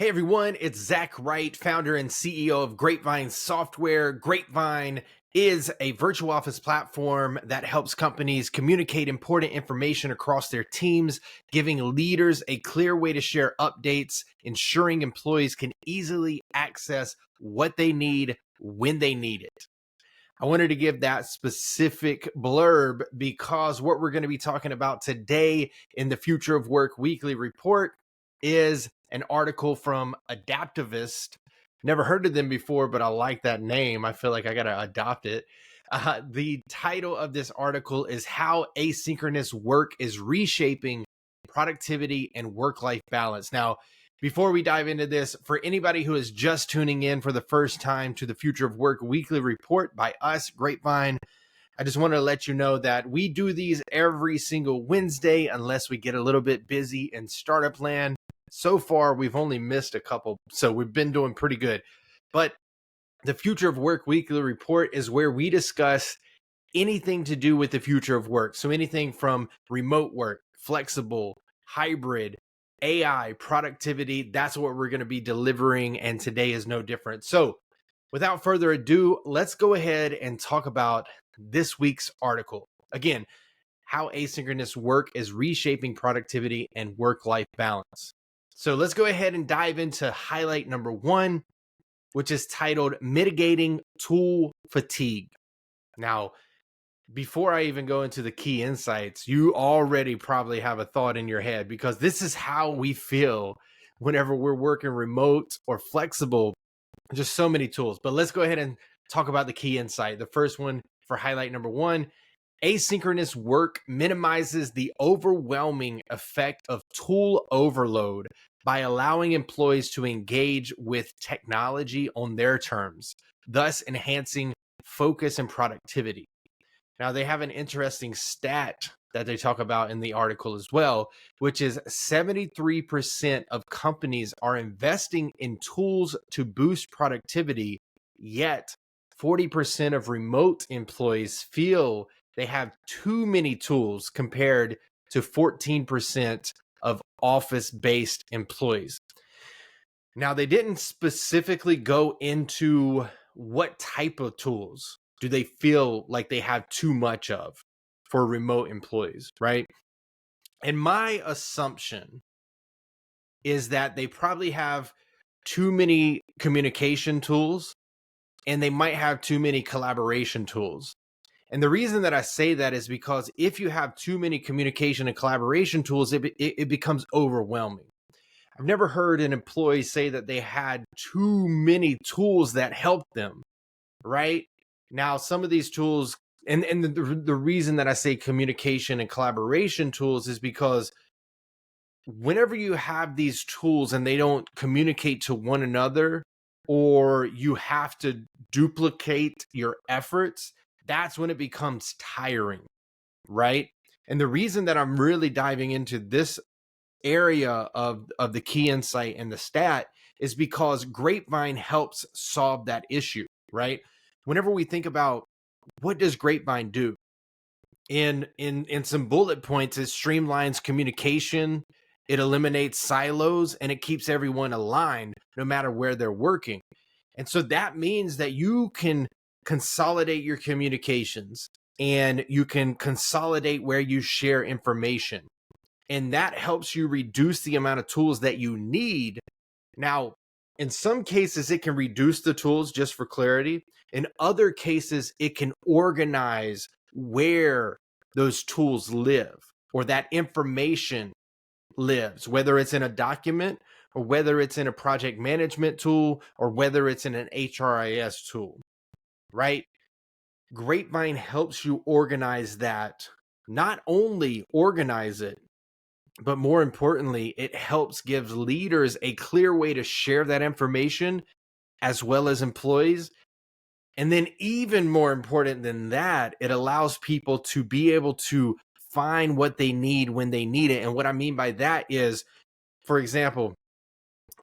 Hey everyone, it's Zach Wright, founder and CEO of Grapevine Software. Grapevine is a virtual office platform that helps companies communicate important information across their teams, giving leaders a clear way to share updates, ensuring employees can easily access what they need when they need it. I wanted to give that specific blurb because what we're going to be talking about today in the Future of Work Weekly Report is an article from Adaptivist. Never heard of them before, but I like that name. I feel like I got to adopt it. The title of this article is How Asynchronous Work is Reshaping Productivity and Work-Life Balance. Now, before we dive into this, for anybody who is just tuning in for the first time to the Future of Work Weekly Report by us, Grapevine, I just want to let you know that we do these every single Wednesday unless we get a little bit busy in startup land. So far, we've only missed a couple, so we've been doing pretty good. But the Future of Work Weekly Report is where we discuss anything to do with the future of work. So anything from remote work, flexible, hybrid, AI, productivity, that's what we're going to be delivering. And today is no different. So without further ado, let's go ahead and talk about this week's article. Again, how asynchronous work is reshaping productivity and work-life balance. So let's go ahead and dive into highlight number 1, which is titled Mitigating Tool Fatigue. Now, before I even go into the key insights, you already probably have a thought in your head because this is how we feel whenever we're working remote or flexible. Just so many tools. But let's go ahead and talk about the key insight. The first one for highlight number 1, asynchronous work minimizes the overwhelming effect of tool overload by allowing employees to engage with technology on their terms, thus enhancing focus and productivity. Now, they have an interesting stat that they talk about in the article as well, which is 73% of companies are investing in tools to boost productivity, yet 40% of remote employees feel they have too many tools compared to 14% of office-based employees. Now, they didn't specifically go into what type of tools do they feel like they have too much of for remote employees, right? And my assumption is that they probably have too many communication tools and they might have too many collaboration tools. And the reason that I say that is because if you have too many communication and collaboration tools, it becomes overwhelming. I've never heard an employee say that they had too many tools that helped them, right? Now, some of these tools, and the reason that I say communication and collaboration tools is because whenever you have these tools and they don't communicate to one another, or you have to duplicate your efforts, that's when it becomes tiring, right? And the reason that I'm really diving into this area of the key insight and the stat is because Grapevine helps solve that issue, right? Whenever we think about what does Grapevine do, in some bullet points, it streamlines communication, it eliminates silos, and it keeps everyone aligned no matter where they're working. And so that means that you can consolidate your communications and you can consolidate where you share information. And that helps you reduce the amount of tools that you need. Now, in some cases, it can reduce the tools just for clarity. In other cases, it can organize where those tools live or that information lives, whether it's in a document or whether it's in a project management tool or whether it's in an HRIS tool, right? Grapevine helps you organize that, not only organize it, but more importantly, it helps give leaders a clear way to share that information as well as employees. And then even more important than that, it allows people to be able to find what they need when they need it. And what I mean by that is, for example,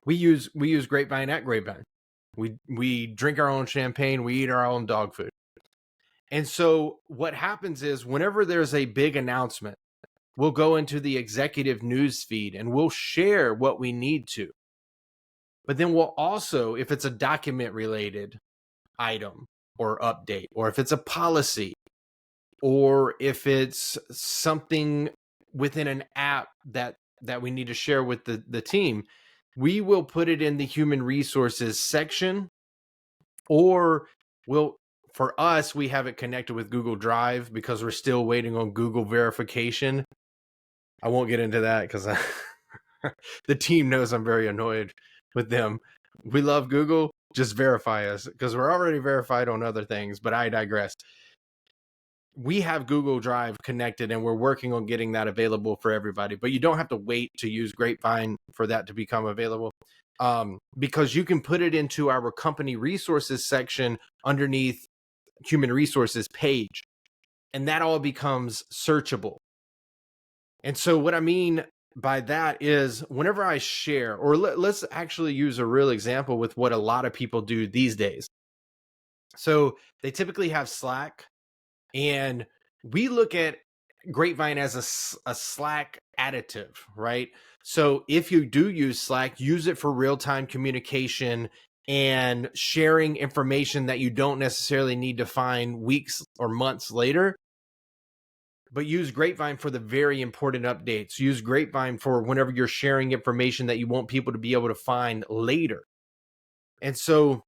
we use Grapevine at Grapevine. We drink our own champagne, we eat our own dog food. And so what happens is whenever there's a big announcement, we'll go into the executive news feed and we'll share what we need to. But then we'll also, if it's a document related item or update, or if it's a policy, or if it's something within an app that we need to share with the team, we will put it in the human resources section, or for us, we have it connected with Google Drive because we're still waiting on Google verification. I won't get into that because the team knows I'm very annoyed with them. We love Google, just verify us because we're already verified on other things, but I digress. We have Google Drive connected and we're working on getting that available for everybody, but you don't have to wait to use Grapevine for that to become available, because you can put it into our company resources section underneath human resources page, and that all becomes searchable. And so what I mean by that is whenever I share, or let's actually use a real example with what a lot of people do these days. So they typically have Slack, and we look at Grapevine as a Slack additive, right? So if you do use Slack, use it for real-time communication and sharing information that you don't necessarily need to find weeks or months later. But use Grapevine for the very important updates. Use Grapevine for whenever you're sharing information that you want people to be able to find later. And so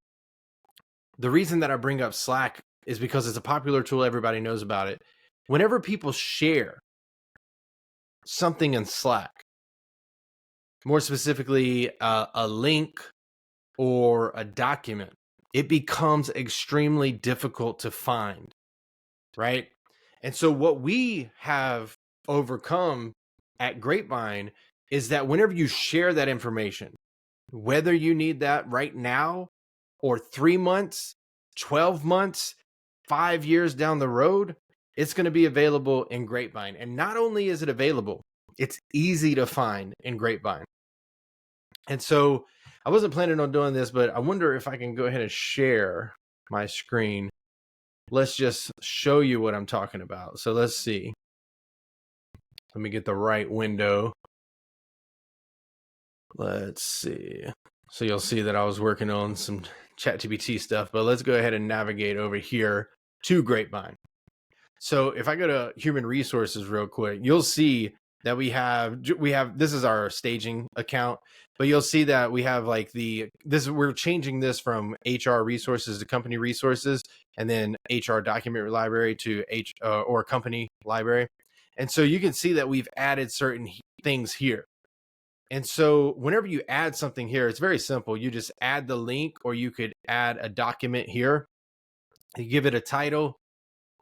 the reason that I bring up Slack is because it's a popular tool. Everybody knows about it. Whenever people share something in Slack, more specifically a link or a document, it becomes extremely difficult to find, right? And so what we have overcome at Grapevine is that whenever you share that information, whether you need that right now or 3 months, 12 months, 5 years down the road, it's going to be available in Grapevine. And not only is it available, it's easy to find in Grapevine. And so I wasn't planning on doing this, but I wonder if I can go ahead and share my screen. Let's just show you what I'm talking about. So let's see. Let me get the right window. Let's see. So you'll see that I was working on some ChatGPT stuff, but let's go ahead and navigate over here to Grapevine. So if I go to human resources real quick, you'll see that we have, this is our staging account, but you'll see that we have like we're changing this from HR resources to company resources, and then HR document library to or company library. And so you can see that we've added certain things here. And so whenever you add something here, it's very simple. You just add the link, or you could add a document here. You give it a title.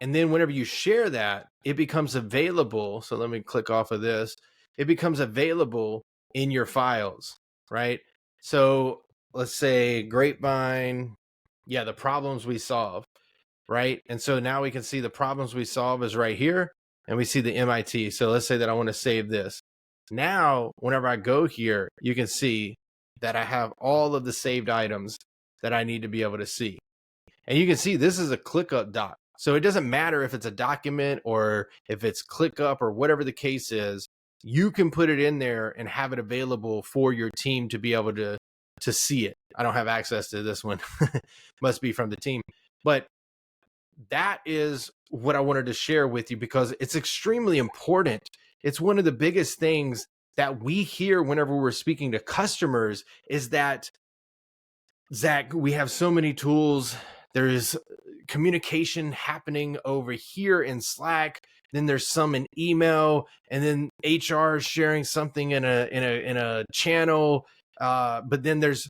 And then whenever you share that, it becomes available. So let me click off of this. It becomes available in your files, right? So let's say Grapevine, the problems we solve, right? And so now we can see the problems we solve is right here, and we see the MIT. So let's say that I want to save this. Now, whenever I go here, you can see that I have all of the saved items that I need to be able to see. And you can see this is a ClickUp doc. So it doesn't matter if it's a document or if it's ClickUp or whatever the case is, you can put it in there and have it available for your team to be able to see it. I don't have access to this one. Must be from the team. But that is what I wanted to share with you because it's extremely important. It's one of the biggest things that we hear whenever we're speaking to customers is that, Zach, we have so many tools. There's communication happening over here in Slack. Then there's some in email, and then HR is sharing something in a channel. But then there's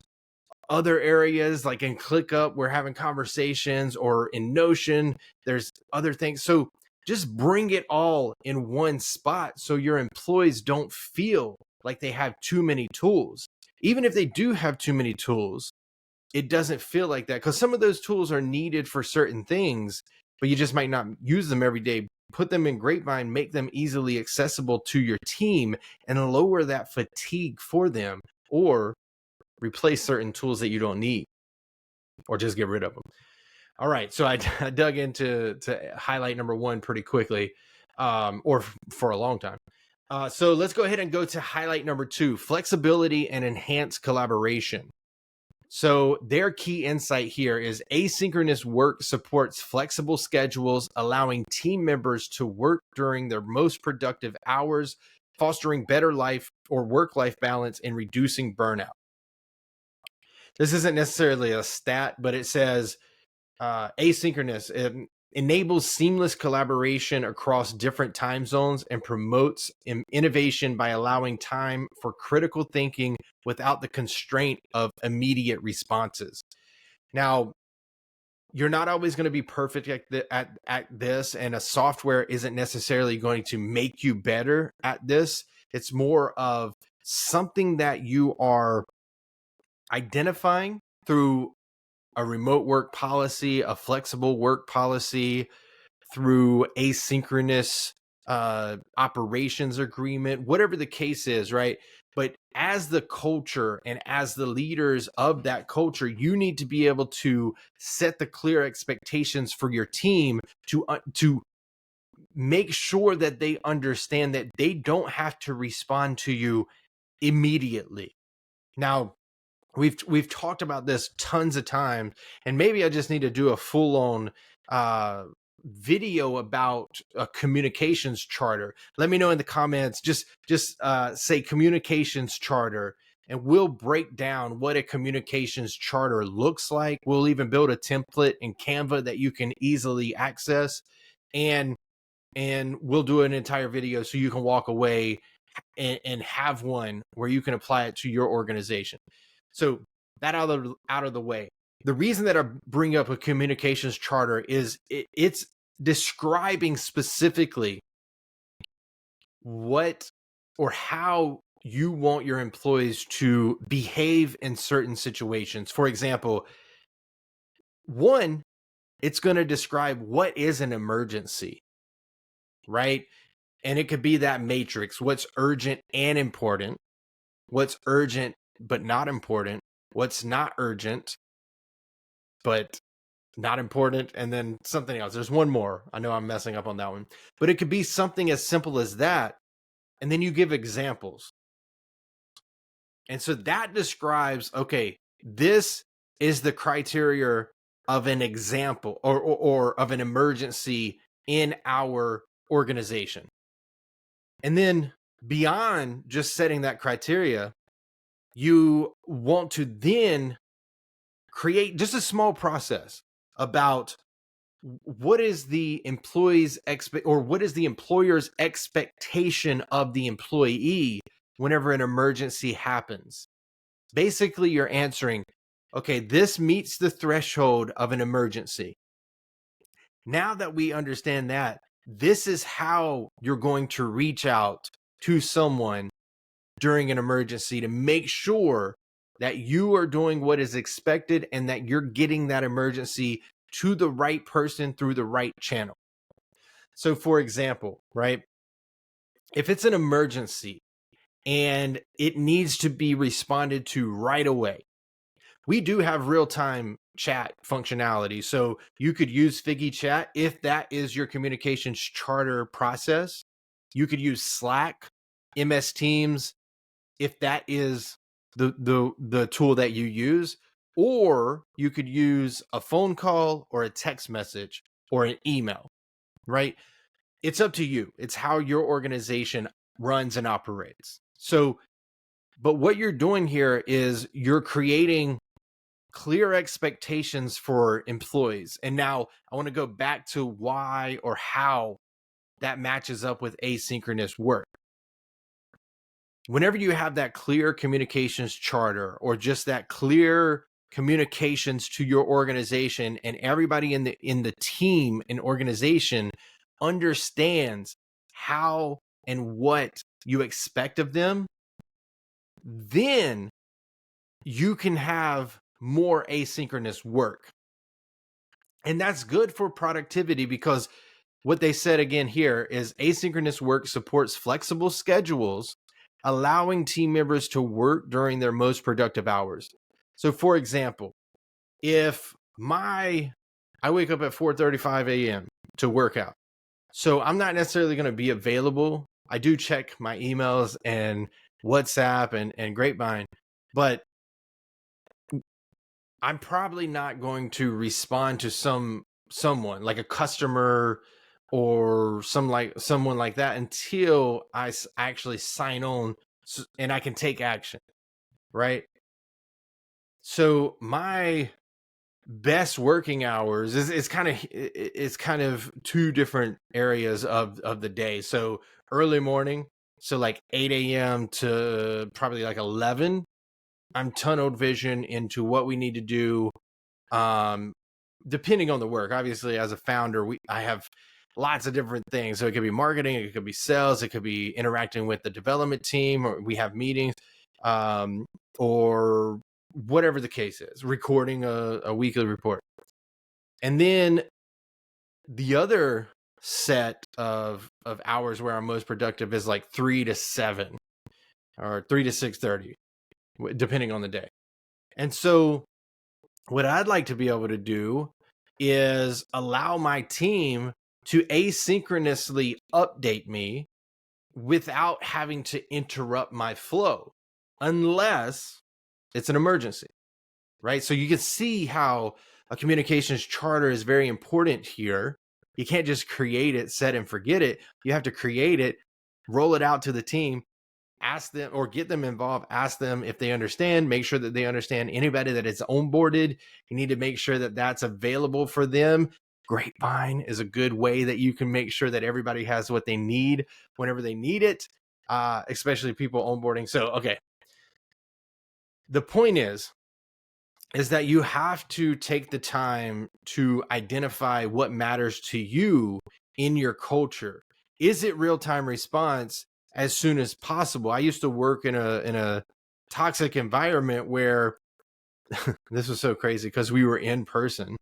other areas like in ClickUp, we're having conversations, or in Notion, there's other things. So just bring it all in one spot so your employees don't feel like they have too many tools. Even if they do have too many tools, it doesn't feel like that because some of those tools are needed for certain things, but you just might not use them every day. Put them in Grapevine, make them easily accessible to your team, and lower that fatigue for them, or replace certain tools that you don't need, or just get rid of them. All right, so I dug into highlight number one pretty quickly, or for a long time. So let's go ahead and go to highlight number two: flexibility and enhanced collaboration. So their key insight here is asynchronous work supports flexible schedules, allowing team members to work during their most productive hours, fostering better life or work-life balance and reducing burnout. This isn't necessarily a stat, but it says asynchronous enables seamless collaboration across different time zones and promotes innovation by allowing time for critical thinking without the constraint of immediate responses. Now, you're not always going to be perfect at this, and a software isn't necessarily going to make you better at this. It's more of something that you are identifying through a remote work policy, a flexible work policy, through asynchronous operations agreement, whatever the case is, right? But as the culture and as the leaders of that culture, you need to be able to set the clear expectations for your team to make sure that they understand that they don't have to respond to you immediately. Now, we've talked about this tons of times, and maybe I just need to do a full-on video about a communications charter. Let me know in the comments. Just say communications charter, and we'll break down what a communications charter looks like. We'll even build a template in Canva that you can easily access, and we'll do an entire video so you can walk away and have one where you can apply it to your organization. So that out of the way. The reason that I bring up a communications charter is it's describing specifically what or how you want your employees to behave in certain situations. For example, one, it's going to describe what is an emergency, right? And it could be that matrix, what's urgent and important, what's urgent but not important, what's not urgent but not important, and then something else. There's one more. I know I'm messing up on that one, but it could be something as simple as that. And then you give examples. And so that describes, okay, this is the criteria of an example or of an emergency in our organization. And then beyond just setting that criteria, you want to then create just a small process about what is the employee's what is the employer's expectation of the employee whenever an emergency happens. Basically, you're answering, okay, this meets the threshold of an emergency. Now that we understand that, this is how you're going to reach out to someone during an emergency to make sure that you are doing what is expected and that you're getting that emergency to the right person through the right channel. So for example, right, if it's an emergency and it needs to be responded to right away, we do have real-time chat functionality. So you could use Figgy Chat if that is your communications charter process. You could use Slack, MS Teams, if that is the tool that you use, or you could use a phone call or a text message or an email, right? It's up to you. It's how your organization runs and operates. So, but what you're doing here is you're creating clear expectations for employees. And now I want to go back to why or how that matches up with asynchronous work. Whenever you have that clear communications charter or just that clear communications to your organization, and everybody in the team and organization understands how and what you expect of them, then you can have more asynchronous work. And that's good for productivity, because what they said again here is asynchronous work supports flexible schedules, allowing team members to work during their most productive hours. So for example, if I wake up at 4:35 a.m. to work out, so I'm not necessarily going to be available. I do check my emails and WhatsApp and Grapevine, but I'm probably not going to respond to someone like a customer or someone like that until actually sign on and I can take action, right? So my best working hours is kind of two different areas of the day. So early morning, so like 8 a.m. to probably like 11, I'm tunnel vision into what we need to do. Depending on the work, obviously as a founder, I have lots of different things. So it could be marketing, it could be sales, it could be interacting with the development team, or we have meetings, or whatever the case is, recording a weekly report. And then the other set of hours where I'm most productive is like 3 to 7 or 3 to 6:30, depending on the day. And so what I'd like to be able to do is allow my team to asynchronously update me without having to interrupt my flow, unless it's an emergency, right? So you can see how a communications charter is very important here. You can't just create it, set and forget it. You have to create it, roll it out to the team, ask them or get them involved, ask them if they understand, make sure that they understand. Anybody that is onboarded, you need to make sure that that's available for them. Grapevine is a good way that you can make sure that everybody has what they need whenever they need it, especially people onboarding. So, okay. The point is that you have to take the time to identify what matters to you in your culture. Is it real-time response as soon as possible? I used to work in a toxic environment where this was so crazy because we were in person.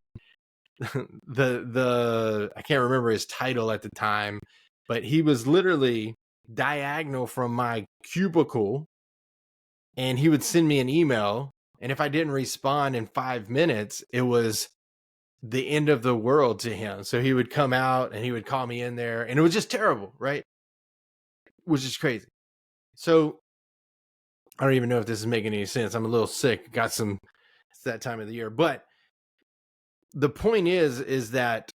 the I can't remember his title at the time, but he was literally diagonal from my cubicle, and he would send me an email, and if I didn't respond in 5 minutes, it was the end of the world to him. So he would come out and he would call me in there, and it was just terrible, right? Which is crazy. So I don't even know if this is making any sense. I'm a little sick. It's that time of the year. But the point is that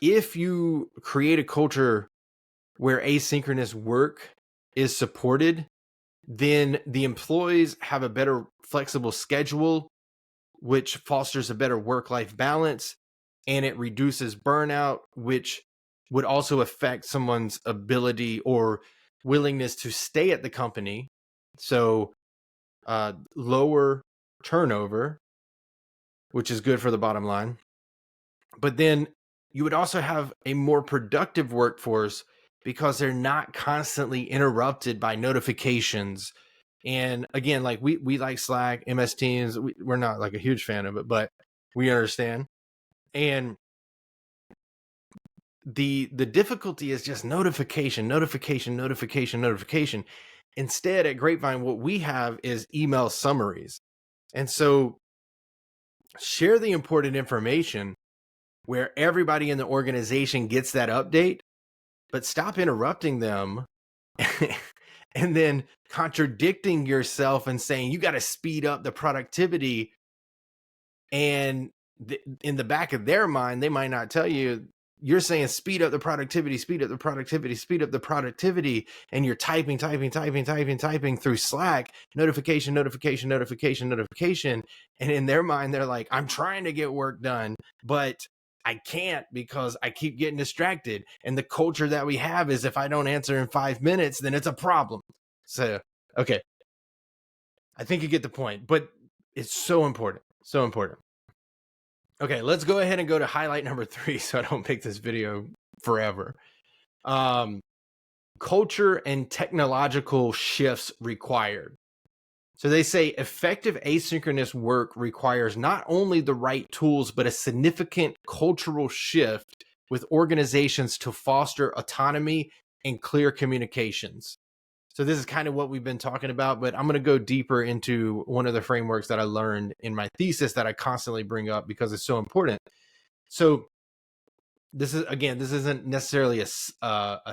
if you create a culture where asynchronous work is supported, then the employees have a better flexible schedule, which fosters a better work-life balance, and it reduces burnout, which would also affect someone's ability or willingness to stay at the company. So lower turnover, which is good for the bottom line. But then you would also have a more productive workforce because they're not constantly interrupted by notifications. And again, like we like Slack, MS Teams. We're not like a huge fan of it, but we understand. And the difficulty is just notification. Instead, at Grapevine, what we have is email summaries. And so share the important information where everybody in the organization gets that update, but stop interrupting them and then contradicting yourself and saying you got to speed up the productivity. And in the back of their mind, they might not tell you, you're saying speed up the productivity, and you're typing through Slack, notification. And in their mind, they're like, I'm trying to get work done, but I can't because I keep getting distracted. And the culture that we have is if I don't answer in 5 minutes, then it's a problem. So, okay. I think you get the point, but it's so important. So important. Okay, let's go ahead and go to highlight number 3 so I don't make this video forever. Culture and technological shifts required. So they say effective asynchronous work requires not only the right tools, but a significant cultural shift with organizations to foster autonomy and clear communications. So this is kind of what we've been talking about, but I'm going to go deeper into one of the frameworks that I learned in my thesis that I constantly bring up because it's so important. So this isn't necessarily a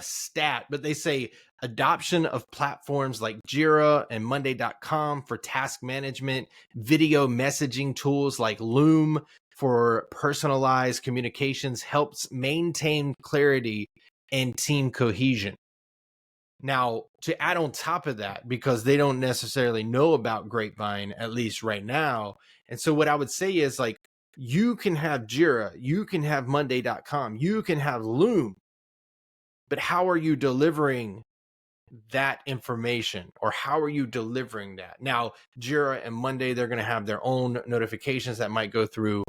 stat, but they say Adoption of platforms like Jira and Monday.com for task management, video messaging tools like Loom for personalized communications helps maintain clarity and team cohesion. Now, to add on top of that, because they don't necessarily know about Grapevine, at least right now. And so what I would say is, like, you can have Jira, you can have Monday.com, you can have Loom, but how are you delivering that information, or how are you delivering that? Now, Jira and Monday, they're going to have their own notifications that might go through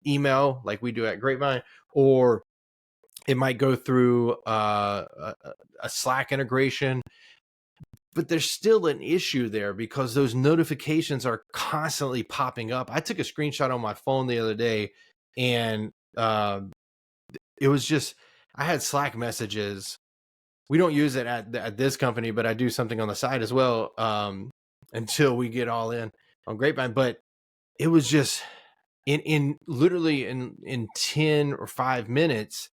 email like we do at Grapevine, or it might go through a Slack integration. But there's still an issue there because those notifications are constantly popping up. I took a screenshot on my phone the other day, and it was just, I had Slack messages. We don't use it at this company, but I do something on the side as well until we get all in on Grapevine. But it was just literally in 10 or 5 minutes,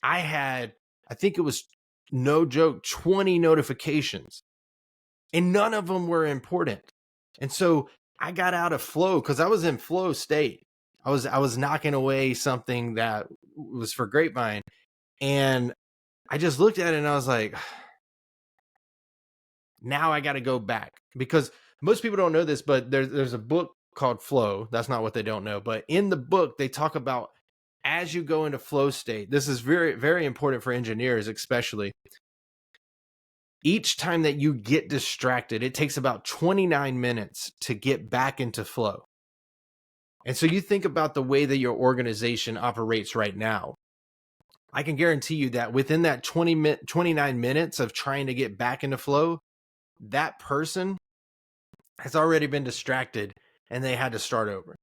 I think it was, no joke, 20 notifications, and none of them were important. And so I got out of flow because I was in flow state. I was knocking away something that was for Grapevine, and I just looked at it and I was like, now I got to go back, because most people don't know this, but there's a book called Flow. That's not what they don't know. But in the book, they talk about, as you go into flow state, this is very, very important for engineers, especially. Each time that you get distracted, it takes about 29 minutes to get back into flow. And so you think about the way that your organization operates right now. I can guarantee you that within that 29 minutes of trying to get back into flow, that person has already been distracted and they had to start over.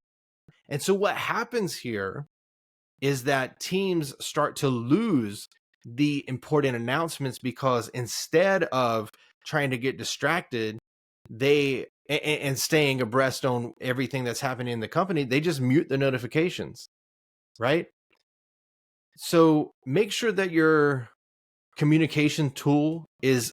And so what happens here is that teams start to lose the important announcements, because instead of trying to get distracted, and staying abreast on everything that's happening in the company, they just mute the notifications, right? So make sure that your communication tool is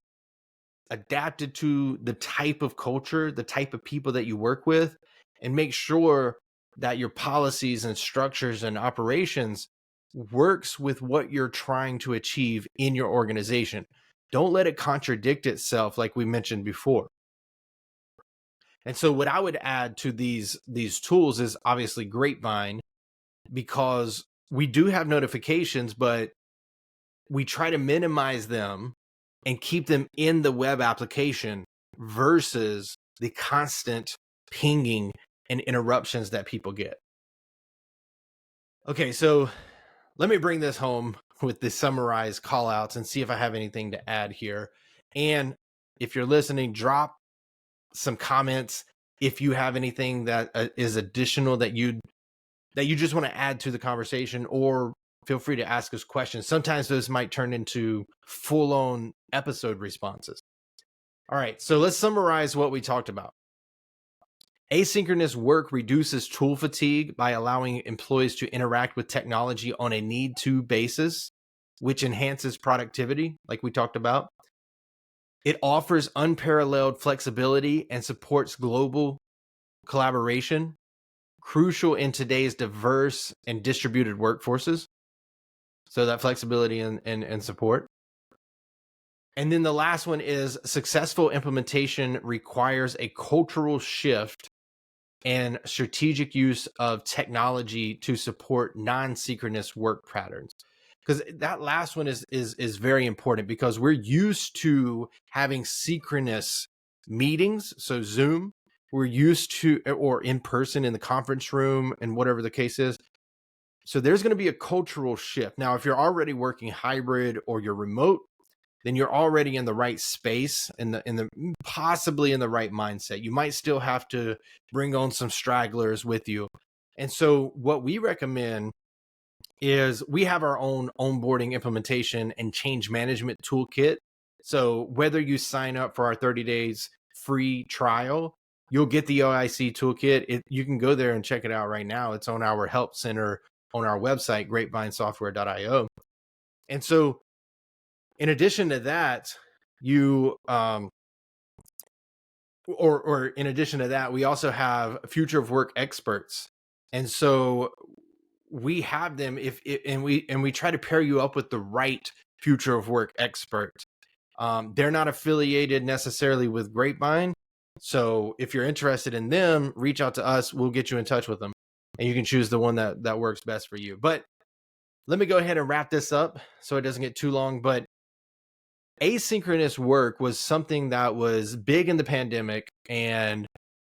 adapted to the type of culture, the type of people that you work with, and make sure that your policies and structures and operations works with what you're trying to achieve in your organization. Don't let it contradict itself, like we mentioned before. And so what I would add to these tools is obviously Grapevine, because we do have notifications, but we try to minimize them and keep them in the web application versus the constant pinging and interruptions that people get. Okay, so let me bring this home with the summarized call outs and see if I have anything to add here. And if you're listening, drop some comments if you have anything that is additional that you just want to add to the conversation, or feel free to ask us questions. Sometimes those might turn into full-on episode responses. All right, so let's summarize what we talked about. Asynchronous work reduces tool fatigue by allowing employees to interact with technology on a need-to basis, which enhances productivity, like we talked about. It offers unparalleled flexibility and supports global collaboration, crucial in today's diverse and distributed workforces. So that flexibility and support. And then the last one is successful implementation requires a cultural shift and strategic use of technology to support non-synchronous work patterns. Because that last one is very important, because we're used to having synchronous meetings, so Zoom. We're used to, or in person in the conference room and whatever the case is. So there's going to be a cultural shift. Now, if you're already working hybrid or you're remote, then you're already in the right space and possibly in the right mindset. You might still have to bring on some stragglers with you. And so what we recommend is we have our own onboarding implementation and change management toolkit. So whether you sign up for our 30 days free trial, you'll get the OIC toolkit. You can go there and check it out right now. It's on our help center on our website, grapevinesoftware.io. And so in addition to that, you or in addition to that, we also have future of work experts. And so we have them and we try to pair you up with the right future of work expert. They're not affiliated necessarily with Grapevine. So if you're interested in them, reach out to us. We'll get you in touch with them and you can choose the one that works best for you. But let me go ahead and wrap this up so it doesn't get too long. But asynchronous work was something that was big in the pandemic, and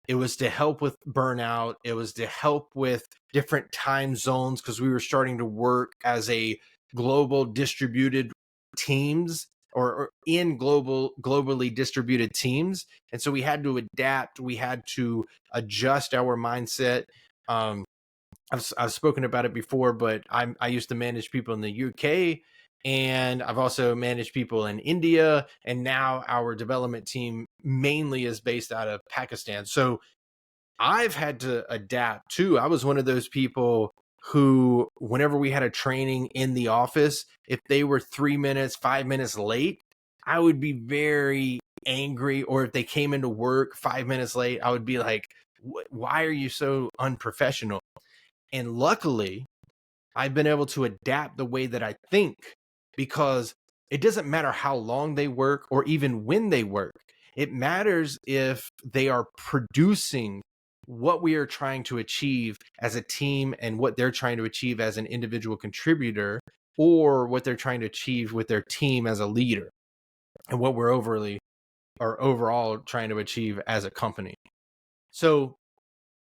it was to help with burnout. It was to help with different time zones because we were starting to work as a global distributed teams or in globally distributed teams. And so we had to adapt. We had to adjust our mindset. I've spoken about it before, but I used to manage people in the UK, and I've also managed people in India, and now our development team mainly is based out of Pakistan. So I've had to adapt too. I was one of those people who, whenever we had a training in the office, if they were 3 minutes, 5 minutes late, I would be very angry. Or if they came into work 5 minutes late, I would be like, why are you so unprofessional? And luckily, I've been able to adapt the way that I think, because it doesn't matter how long they work or even when they work. It matters if they are producing what we are trying to achieve as a team and what they're trying to achieve as an individual contributor, or what they're trying to achieve with their team as a leader, and what we're overall trying to achieve as a company. So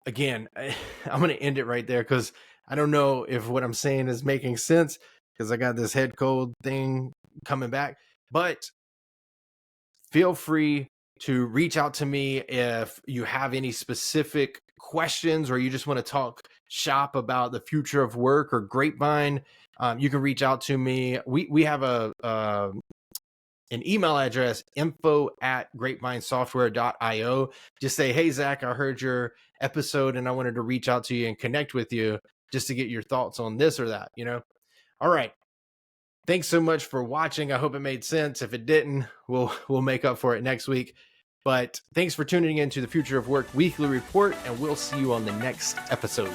again, I'm going to end it right there because I don't know if what I'm saying is making sense because I got this head cold thing coming back. But feel free to reach out to me if you have any specific questions or you just want to talk shop about the future of work or Grapevine. You can reach out to me. We have an email address, info@grapevinesoftware.io. Just say, hey, Zach, I heard your episode and I wanted to reach out to you and connect with you just to get your thoughts on this or that, All right. Thanks so much for watching. I hope it made sense. If it didn't, we'll make up for it next week. But thanks for tuning in to the Future of Work Weekly Report, and we'll see you on the next episode.